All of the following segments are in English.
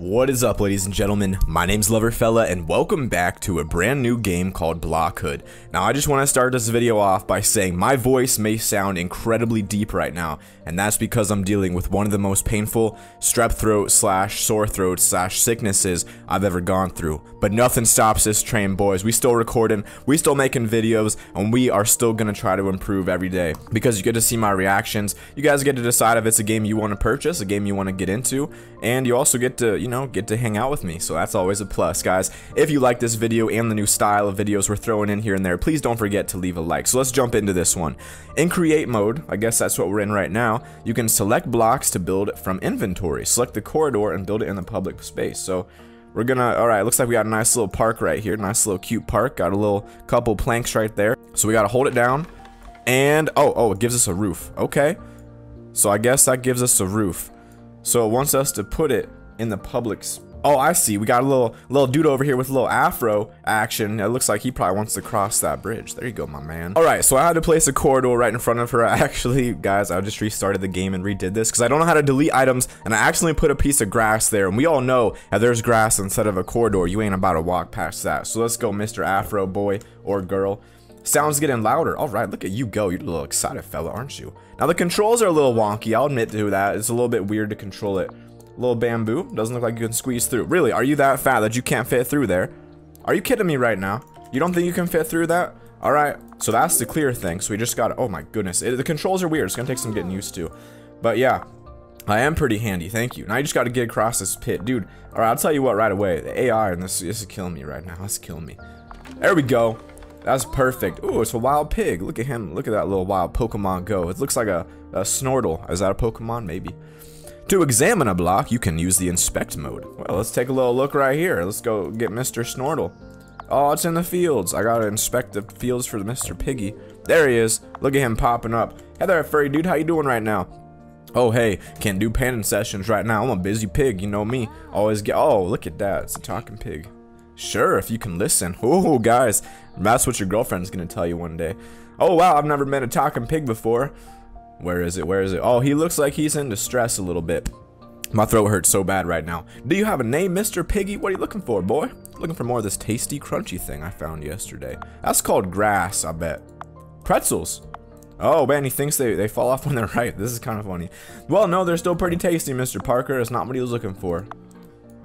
What is up, ladies and gentlemen? My name's LoverFella and welcome back to a brand new game called Blockhood. Now I just want to start this video off by saying my voice may sound incredibly deep right now, and that's because I'm dealing with one of the most painful strep throat slash sore throat slash sicknesses I've ever gone through. But nothing stops this train, boys. We still recording, we still making videos, and we are still gonna try to improve every day because you get to see my reactions. You guys get to decide if it's a game you want to purchase, a game you want to get into, and you also get to, get to hang out with me, so that's always a plus, guys. If you like this video and the new style of videos we're throwing in here and there, please don't forget to leave a like. So let's jump into this one. In create mode, I guess that's what we're in right now, you can select blocks to build from inventory. Select the corridor and build it in the public space. So we're gonna, alright, looks like we got a nice little park right here, nice little cute park, got a little couple planks right there. So we gotta hold it down, and oh, it gives us a roof. Okay, so I guess that gives us a roof. So it wants us to put it in the public's. Oh, I see. We got a little dude over here with a little afro action. It looks like he probably wants to cross that bridge. There you go, my man. All right, so I had to place a corridor right in front of her. Actually, guys, I just restarted the game and redid this because I don't know how to delete items, and I accidentally put a piece of grass there. And we all know if there's grass instead of a corridor, you ain't about to walk past that. So let's go, Mr. Afro boy or girl. Sound's getting louder. All right, look at you go. You're a little excited fella, aren't you? Now the controls are a little wonky. I'll admit to that. It's a little bit weird to control it. Little bamboo, doesn't look like you can squeeze through. Really, are you that fat that you can't fit through there? Are you kidding me right now? You don't think you can fit through that? All right, so that's the clear thing. So we just got, oh my goodness, the controls are weird. It's gonna take some getting used to, but yeah, I am pretty handy. Thank you. Now you just got to get across this pit, dude. All right, I'll tell you what right away. The AI in this is killing me right now. It's killing me. There we go. That's perfect. Ooh, it's a wild pig. Look at him. Look at that little wild Pokemon go. It looks like a Snortle. Is that a Pokemon? Maybe. To examine a block, you can use the inspect mode. Well, let's take a little look right here. Let's go get Mr. Snortle. Oh, it's in the fields. I gotta inspect the fields for Mr. Piggy. There he is. Look at him popping up. Hey there, furry dude. How you doing right now? Oh, hey, can't do panning sessions right now. I'm a busy pig. You know me. Always get. Oh, look at that. It's a talking pig. Sure, if you can listen. Oh, guys, that's what your girlfriend's gonna tell you one day. Oh, wow, I've never met a talking pig before. Where is it? Where is it? Oh, he looks like he's in distress a little bit. My throat hurts so bad right now. Do you have a name, Mr. Piggy? What are you looking for, boy? Looking for more of this tasty, crunchy thing I found yesterday. That's called grass, I bet. Pretzels. Oh, man, he thinks they fall off when they're ripe. This is kind of funny. Well, no, they're still pretty tasty, Mr. Parker. It's not what he was looking for.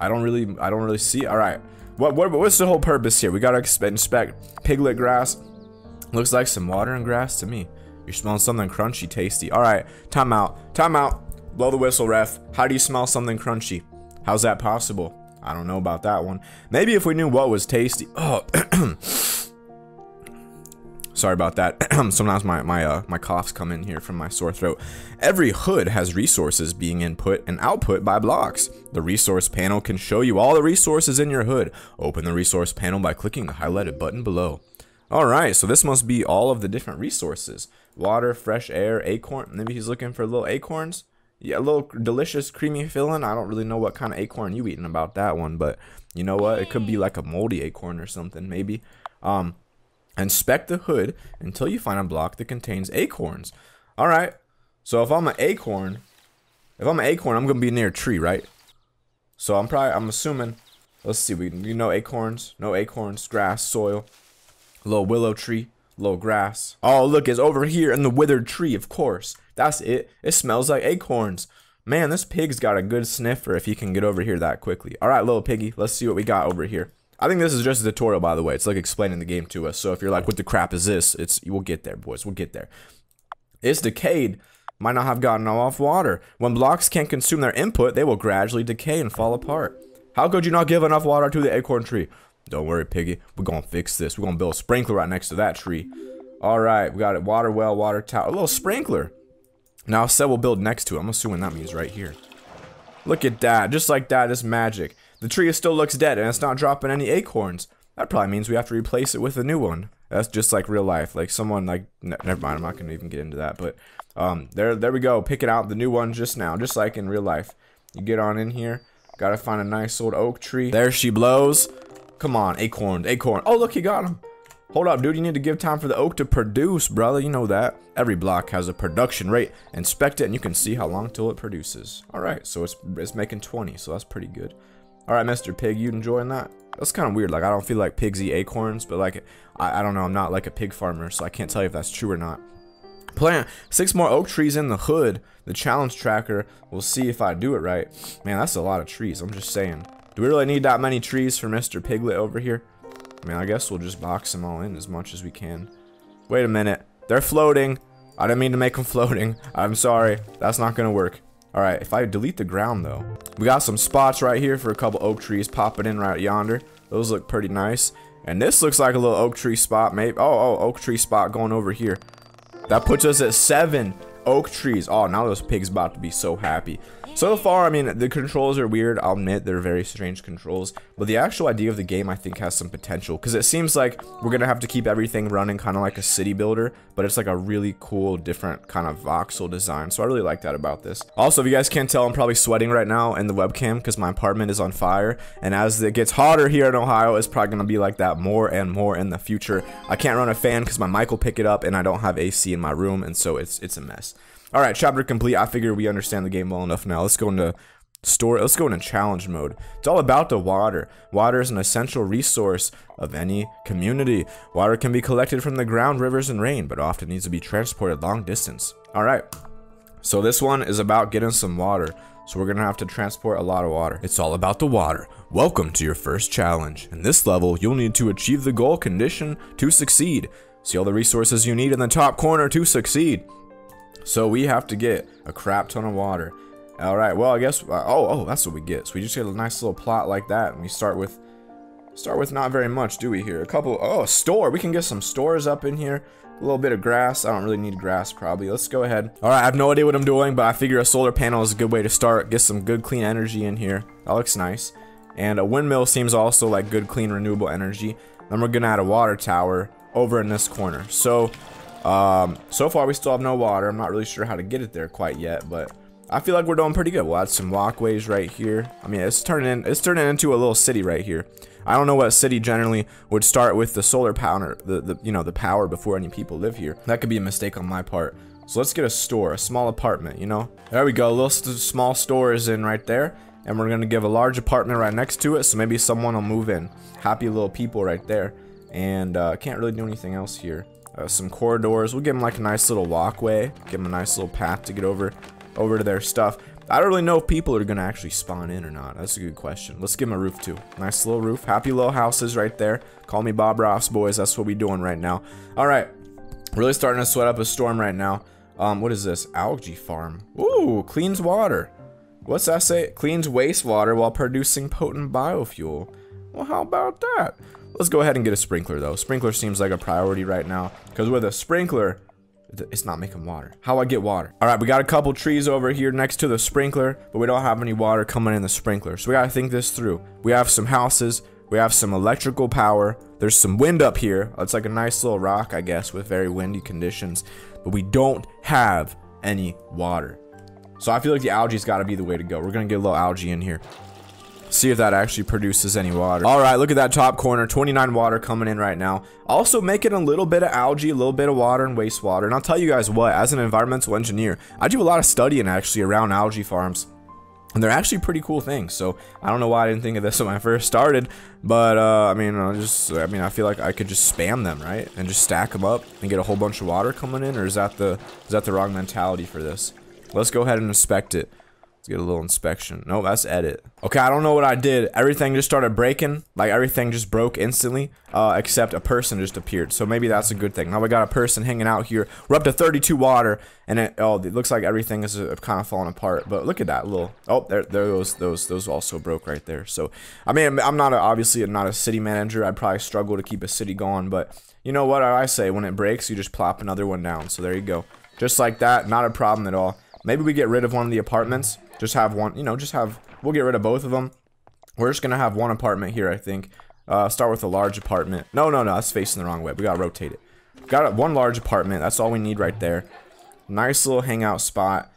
I don't really see. All right. What's the whole purpose here? We gotta inspect piglet grass. Looks like some water and grass to me. You're smelling something crunchy, tasty. All right, time out, time out. Blow the whistle, ref. How do you smell something crunchy? How's that possible? I don't know about that one. Maybe if we knew what was tasty. Oh, sorry about that. Sometimes my coughs come in here from my sore throat. Every hood has resources being input and output by blocks. The resource panel can show you all the resources in your hood. Open the resource panel by clicking the highlighted button below. Alright, so this must be all of the different resources. Water, fresh air, acorn. Maybe he's looking for little acorns. Yeah, a little delicious, creamy filling. I don't really know what kind of acorn you eating about that one, but you know what? It could be like a moldy acorn or something, maybe. Inspect the hood until you find a block that contains acorns. Alright, so if I'm an acorn, I'm gonna be near a tree, right? So I'm assuming, let's see, you know acorns, no acorns, grass, soil. A little willow tree, a little grass. Oh, look, it's over here in the withered tree, of course. That's it. It smells like acorns. Man, this pig's got a good sniffer if he can get over here that quickly. All right, little piggy, let's see what we got over here. I think this is just a tutorial, by the way. It's like explaining the game to us. So if you're like, what the crap is this? We'll get there, boys. We'll get there. It's decayed. Might not have gotten off water. When blocks can't consume their input, they will gradually decay and fall apart. How could you not give enough water to the acorn tree? Don't worry, piggy. We're gonna fix this. We're gonna build a sprinkler right next to that tree. All right, we got it. Water well, water tower, a little sprinkler. Now I said we'll build next to it. I'm assuming that means right here. Look at that, just like that. It's magic. The tree still looks dead, and it's not dropping any acorns. That probably means we have to replace it with a new one. That's just like real life. Like someone like, never mind. I'm not gonna even get into that. But there we go. Pick it out, the new one just now, just like in real life. You get on in here. Gotta find a nice old oak tree. There she blows. Come on, acorn, acorn. Oh, look, you got him. Hold up, dude. You need to give time for the oak to produce, brother. You know that. Every block has a production rate. Inspect it, and you can see how long till it produces. All right, so it's making 20, so that's pretty good. All right, Mr. Pig, you enjoying that? That's kind of weird. Like, I don't feel like pigs eat acorns, but like, I don't know. I'm not like a pig farmer, so I can't tell you if that's true or not. Plant 6 more oak trees in the hood. The challenge tracker will see if I do it right. Man, that's a lot of trees. I'm just saying. Do we really need that many trees for Mr. Piglet over here? I mean, I guess we'll just box them all in as much as we can. Wait a minute. They're floating. I didn't mean to make them floating. I'm sorry. That's not going to work. All right, if I delete the ground, though. We got some spots right here for a couple oak trees popping in right yonder. Those look pretty nice. And this looks like a little oak tree spot, maybe. Oh, oak tree spot going over here. That puts us at 7 oak trees. Oh, now those pigs about to be so happy. So far, I mean, the controls are weird. I'll admit they're very strange controls, but the actual idea of the game I think has some potential, because it seems like we're gonna have to keep everything running kind of like a city builder, but it's like a really cool different kind of voxel design. So I really like that about this. Also, if you guys can't tell, I'm probably sweating right now in the webcam because my apartment is on fire, and as it gets hotter here in Ohio, it's probably gonna be like that more and more in the future. I can't run a fan because my mic will pick it up, and I don't have AC in my room, and so it's a mess. All right, chapter complete. I figure we understand the game well enough now. Let's go into Let's go into challenge mode. It's all about the water. Water is an essential resource of any community. Water can be collected from the ground, rivers, and rain, but often needs to be transported long distance. All right. So this one is about getting some water. So we're gonna have to transport a lot of water. It's all about the water. Welcome to your first challenge. In this level, you'll need to achieve the goal condition to succeed. See all the resources you need in the top corner to succeed. So we have to get a crap ton of water. All right, well, I guess, oh, that's what we get. So we just get a nice little plot like that, and we start with not very much, do we here? A couple, a store. We can get some stores up in here. A little bit of grass. I don't really need grass, probably. Let's go ahead. All right, I have no idea what I'm doing, but I figure a solar panel is a good way to start. Get some good, clean energy in here. That looks nice. And a windmill seems also like good, clean, renewable energy. Then we're gonna add a water tower over in this corner. So, so far we still have no water. I'm not really sure how to get it there quite yet, but I feel like we're doing pretty good. We'll add some walkways right here. I mean, it's turning into a little city right here. I don't know what city generally would start with the solar power, the power before any people live here. That could be a mistake on my part. So let's get a store, a small apartment, you know? There we go. A little small store is in right there, and we're gonna give a large apartment right next to it, so maybe someone will move in. Happy little people right there. And can't really do anything else here. Some corridors. We'll give them like a nice little walkway. Give them a nice little path to get over to their stuff. I don't really know if people are gonna actually spawn in or not. That's a good question. Let's give them a roof too. Nice little roof. Happy little houses right there. Call me Bob Ross, boys. That's what we doing right now. All right, really starting to sweat up a storm right now. What is this? Algae farm. Ooh, cleans water. What's that say? Cleans wastewater while producing potent biofuel. Well, how about that? Let's go ahead and get a sprinkler though. Sprinkler seems like a priority right now, because with a sprinkler, it's not making water. How I get water? All right, we got a couple trees over here next to the sprinkler, but we don't have any water coming in the sprinkler. So we gotta think this through. We have some houses, we have some electrical power. There's some wind up here. It's like a nice little rock, I guess, with very windy conditions, but we don't have any water. So I feel like the algae's gotta be the way to go. We're gonna get a little algae in here. See if that actually produces any water. All right, look at that top corner. 29 water coming in right now. Also making a little bit of algae, a little bit of water and wastewater. And I'll tell you guys what, as an environmental engineer, I do a lot of studying actually around algae farms. And they're actually pretty cool things. So I don't know why I didn't think of this when I first started, but I feel like I could just spam them, right? And just stack them up and get a whole bunch of water coming in, or is that the wrong mentality for this? Let's go ahead and inspect it. Let's get a little inspection. No, that's edit. Okay, I don't know what I did. Everything just started breaking. Like, everything just broke instantly, except a person just appeared. So maybe that's a good thing. Now we got a person hanging out here. We're up to 32 water, and it looks like everything is kind of falling apart. But look at that little. Oh, those also broke right there. So, I mean, I'm obviously not a city manager. I'd probably struggle to keep a city going. But you know what I say? When it breaks, you just plop another one down. So there you go. Just like that. Not a problem at all. Maybe we get rid of one of the apartments. Just have one, we'll get rid of both of them. We're just gonna have one apartment here, I think. Start with a large apartment. No, that's facing the wrong way. We gotta rotate it. Got one large apartment. That's all we need right there. Nice little hangout spot.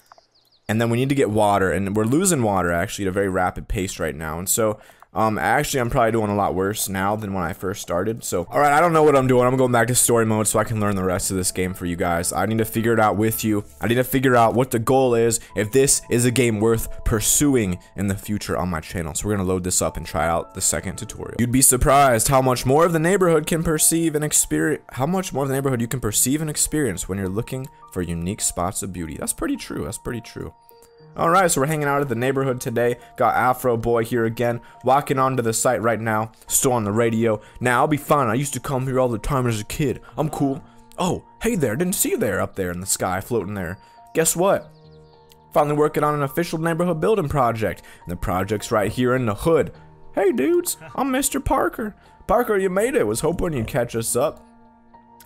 And then we need to get water, and we're losing water actually at a very rapid pace right now. And so Actually, I'm probably doing a lot worse now than when I first started. So, all right, I don't know what I'm doing. I'm going back to story mode so I can learn the rest of this game for you guys. I need to figure it out with you. I need to figure out what the goal is, if this is a game worth pursuing in the future on my channel. So we're gonna load this up and try out the second tutorial. You'd be surprised how much more of the neighborhood can perceive and experience. How much more of the neighborhood you can perceive and experience when you're looking for unique spots of beauty. That's pretty true. That's pretty true. Alright, so we're hanging out at the neighborhood today. Got Afro Boy here again, walking onto the site right now, still on the radio. Now, I'll be fine. I used to come here all the time as a kid. I'm cool. Oh, hey there, didn't see you there up there in the sky, floating there. Guess what? Finally working on an official neighborhood building project. And the project's right here in the hood. Hey dudes, I'm Mr. Parker. Parker, you made it. Was hoping you'd catch us up.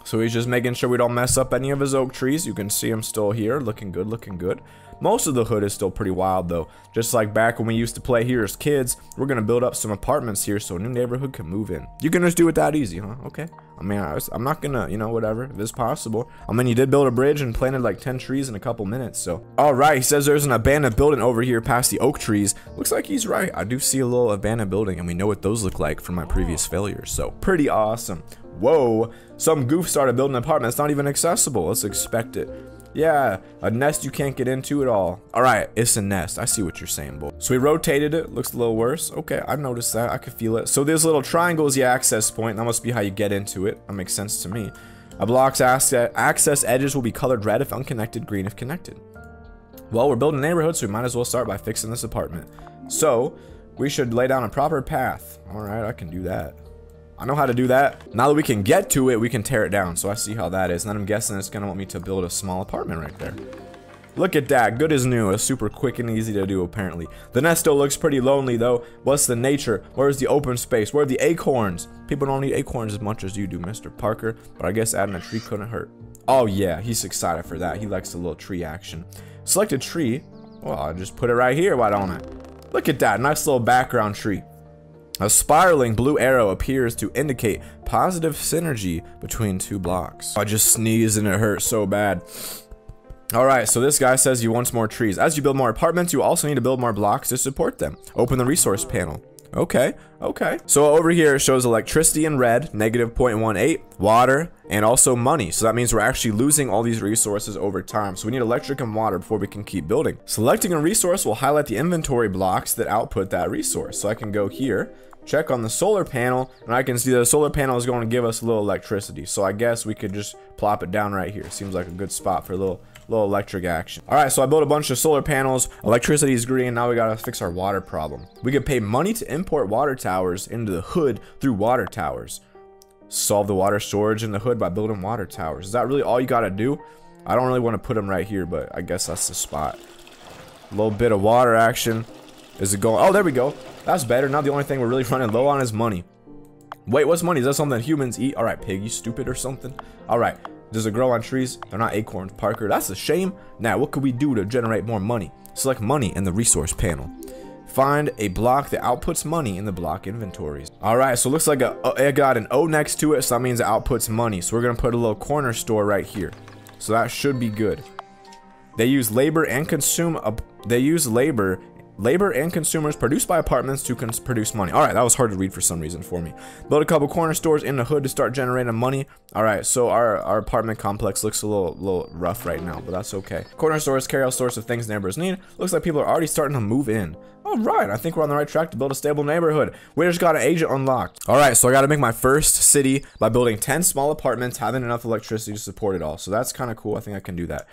So he's just making sure we don't mess up any of his oak trees. You can see him still here, looking good, looking good. Most of the hood is still pretty wild though. Just like back when we used to play here as kids, we're gonna build up some apartments here so a new neighborhood can move in. You can just do it that easy, huh? Okay. I mean, I'm not gonna, you know, whatever, if it's possible. I mean, you did build a bridge and planted like 10 trees in a couple minutes, so. All right, he says there's an abandoned building over here past the oak trees. Looks like he's right. I do see a little abandoned building and we know what those look like from my previous failures, so pretty awesome. Whoa, some goof started building an apartment that's not even accessible. Let's expect it. Yeah, a nest you can't get into at all. All right, it's a nest. I see what you're saying, boy. So we rotated it. Looks a little worse. Okay, I noticed that. I could feel it. So this little triangle is the access point. That must be how you get into it. That makes sense to me. A block's access edges will be colored red if unconnected, green if connected. Well, we're building a neighborhood, so we might as well start by fixing this apartment. So we should lay down a proper path. All right, I can do that. I know how to do that. Now that we can get to it, we can tear it down. So I see how that is. And then I'm guessing it's gonna want me to build a small apartment right there. Look at that, good as new. It's super quick and easy to do apparently. The nest still looks pretty lonely though. What's the nature? Where's the open space? Where are the acorns? People don't need acorns as much as you do, Mr. Parker. But I guess adding a tree couldn't hurt. Oh yeah, he's excited for that. He likes the little tree action. Select a tree. Well, I'll just put it right here, why don't I? Look at that, nice little background tree. A spiraling blue arrow appears to indicate positive synergy between two blocks. I just sneezed and it hurt so bad. Alright, so this guy says he wants more trees. As you build more apartments, you also need to build more blocks to support them. Open the resource panel. Okay, okay. So over here it shows electricity in red, negative 0.18, water, and also money. So that means we're actually losing all these resources over time. So we need electric and water before we can keep building. Selecting a resource will highlight the inventory blocks that output that resource. So I can go here, check on the solar panel, and I can see that the solar panel is going to give us a little electricity. So I guess we could just plop it down right here. Seems like a good spot for a little electric action. All right, so I built a bunch of solar panels. Electricity is green. Now we gotta fix our water problem. We could pay money to import water towers into the hood through water towers. Solve the water storage in the hood by building water towers. Is that really all you gotta do? I don't really want to put them right here, but I guess that's the spot. A little bit of water action. Is it going? Oh, there we go. That's better. Now the only thing we're really running low on is money. Wait, what's money? Is that something humans eat? All right, pig, you stupid or something? All right. Does it grow on trees? They're not acorns, Parker. That's a shame. Now, what could we do to generate more money? Select money in the resource panel. Find a block that outputs money in the block inventories. All right, so it looks like it got an O next to it, so that means it outputs money. So we're gonna put a little corner store right here. So that should be good. They use labor and labor and consumers produced by apartments to produce money. All right, that was hard to read for some reason for me. Build a couple corner stores in the hood to start generating money. All right, so our apartment complex looks a little rough right now, but that's okay. Corner stores carry all sorts of things neighbors need. Looks like people are already starting to move in. All right, I think we're on the right track to build a stable neighborhood. We just got an agent unlocked. All right, so I got to make my first city by building 10 small apartments, having enough electricity to support it all. So that's kind of cool. I think I can do that.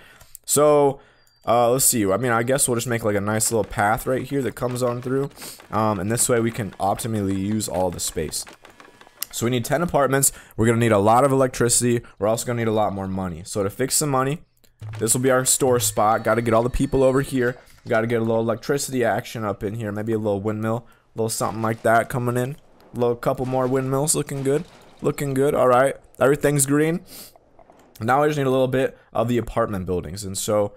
So let's see. I mean, I guess we'll just make like a nice little path right here that comes on through. And this way we can optimally use all the space. So we need 10 apartments. We're going to need a lot of electricity. We're also going to need a lot more money. So to fix some money, this will be our store spot. Got to get all the people over here. Got to get a little electricity action up in here. Maybe a little windmill, a little something like that coming in. A little couple more windmills. Looking good. Looking good. All right. Everything's green. Now I just need a little bit of the apartment buildings. And so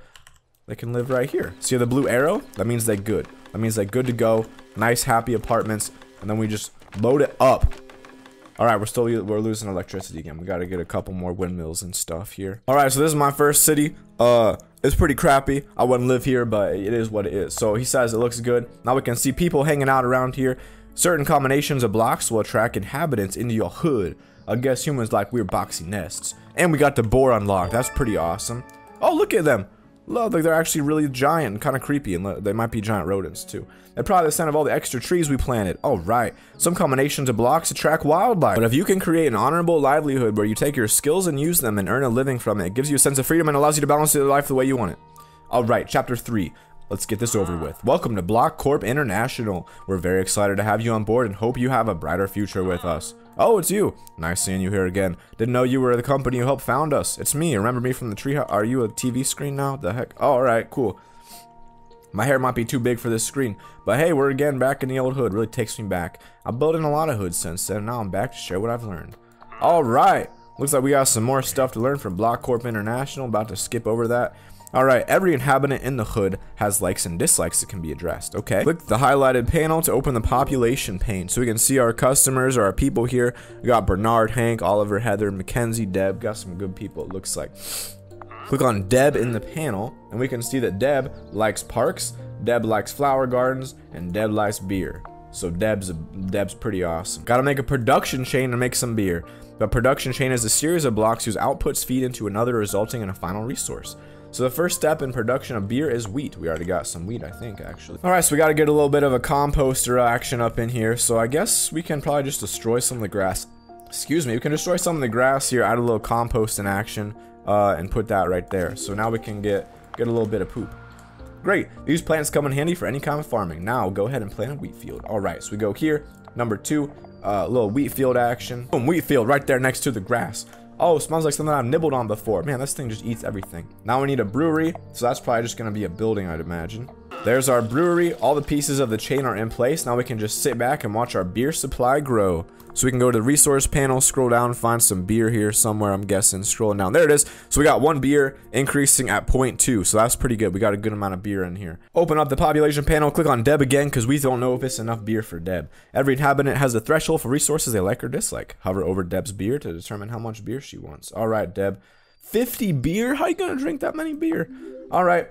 they can live right here. See the blue arrow? That means they're good. That means they're good to go. Nice, happy apartments. And then we just load it up. All right, we're losing electricity again. We got to get a couple more windmills and stuff here. All right, so this is my first city. It's pretty crappy. I wouldn't live here, but it is what it is. So he says it looks good. Now we can see people hanging out around here. Certain combinations of blocks will attract inhabitants into your hood. I guess humans like weird boxy nests. And we got the boar unlocked. That's pretty awesome. Oh, look at them. Look, they're actually really giant and kind of creepy, and they might be giant rodents too. They're probably the scent of all the extra trees we planted. All right, some combinations of blocks attract wildlife. But if you can create an honorable livelihood where you take your skills and use them and earn a living from it, it gives you a sense of freedom and allows you to balance your life the way you want it. All right, chapter 3. Let's get this over with. Welcome to Block Corp International. We're very excited to have you on board and hope you have a brighter future with us. Oh, it's you. Nice seeing you here again. Didn't know you were the company who helped found us. It's me. Remember me from the treehouse? Are you a TV screen now? The heck? Oh, alright, cool. My hair might be too big for this screen, but hey, we're again back in the old hood. Really takes me back. I've built in a lot of hoods since then. Now I'm back to share what I've learned. Alright. Looks like we got some more stuff to learn from Block Corp International. About to skip over that. Alright, every inhabitant in the hood has likes and dislikes that can be addressed. Okay. Click the highlighted panel to open the population pane so we can see our customers or our people here. We got Bernard, Hank, Oliver, Heather, Mackenzie, Deb. Got some good people, it looks like. Click on Deb in the panel and we can see that Deb likes parks, Deb likes flower gardens, and Deb likes beer. So Deb's pretty awesome. Gotta make a production chain to make some beer. The production chain is a series of blocks whose outputs feed into another, resulting in a final resource. So the first step in production of beer is wheat. We already got some wheat, I think, actually. Alright, so we gotta get a little bit of a composter action up in here. So I guess we can probably just destroy some of the grass. Excuse me, we can destroy some of the grass here, add a little compost in action, and put that right there. So now we can get a little bit of poop. Great, these plants come in handy for any kind of farming. Now go ahead and plant a wheat field. Alright, so we go here, number 2, little wheat field action. Boom, wheat field right there next to the grass. Oh, smells like something I've nibbled on before. Man, this thing just eats everything. Now we need a brewery, so that's probably just gonna be a building, I'd imagine. There's our brewery. All the pieces of the chain are in place. Now we can just sit back and watch our beer supply grow. So we can go to the resource panel, scroll down, find some beer here somewhere, I'm guessing. Scrolling down, there it is. So we got 1 beer increasing at 0.2, so that's pretty good. We got a good amount of beer in here. Open up the population panel, click on Deb again, because we don't know if it's enough beer for Deb. Every inhabitant has a threshold for resources they like or dislike. Hover over Deb's beer to determine how much beer she wants. All right, Deb. 50 beer? How you gonna drink that many beer? All right.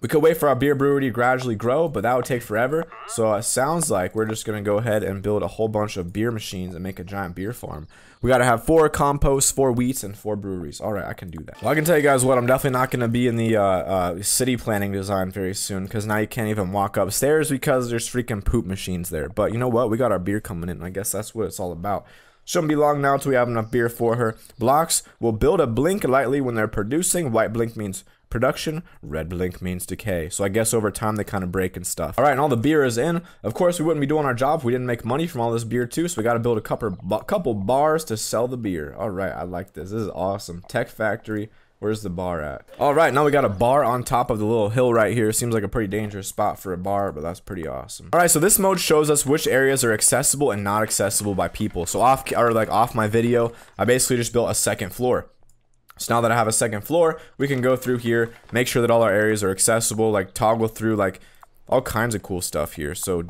We could wait for our beer brewery to gradually grow, but that would take forever. So it sounds like we're just going to go ahead and build a whole bunch of beer machines and make a giant beer farm. We got to have 4 composts, 4 wheats, and 4 breweries. All right, I can do that. Well, I can tell you guys what, I'm definitely not going to be in the city planning design very soon, because now you can't even walk upstairs because there's freaking poop machines there. But you know what? We got our beer coming in. I guess that's what it's all about. Shouldn't be long now until we have enough beer for her. Blocks will build a blink lightly when they're producing. White blink means production, red blink means decay. So I guess over time they kind of break and stuff. All right, and all the beer is in. Of course, we wouldn't be doing our job if we didn't make money from all this beer too. So we got to build a couple bars to sell the beer. All right, I like this. This is awesome. Tech factory. Where's the bar at? All right, now we got a bar on top of the little hill right here. Seems like a pretty dangerous spot for a bar, but that's pretty awesome. All right, so this mode shows us which areas are accessible and not accessible by people. So off my video, I basically just built a second floor. So now that I have a second floor, we can go through here, make sure that all our areas are accessible, like toggle through like all kinds of cool stuff here. So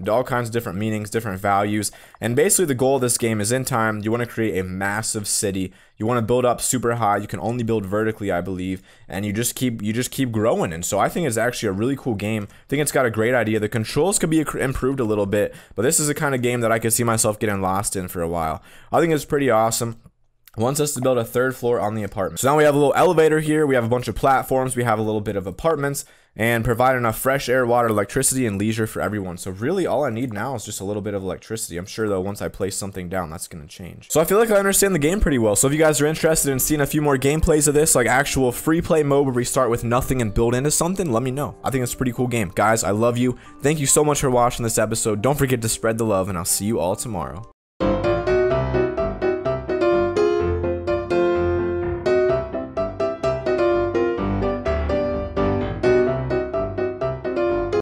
all kinds of different meanings, different values. And basically the goal of this game is in time, you want to create a massive city. You want to build up super high. You can only build vertically, I believe. And you just keep growing. And so I think it's actually a really cool game. I think it's got a great idea. The controls could be improved a little bit, but this is the kind of game that I could see myself getting lost in for a while. I think it's pretty awesome. Wants us to build a 3rd floor on the apartment. So now we have a little elevator here. We have a bunch of platforms. We have a little bit of apartments and provide enough fresh air, water, electricity, and leisure for everyone. So really all I need now is just a little bit of electricity. I'm sure though once I place something down, that's going to change. So I feel like I understand the game pretty well. So if you guys are interested in seeing a few more gameplays of this, like actual free play mode where we start with nothing and build into something, let me know. I think it's a pretty cool game. Guys, I love you. Thank you so much for watching this episode. Don't forget to spread the love, and I'll see you all tomorrow.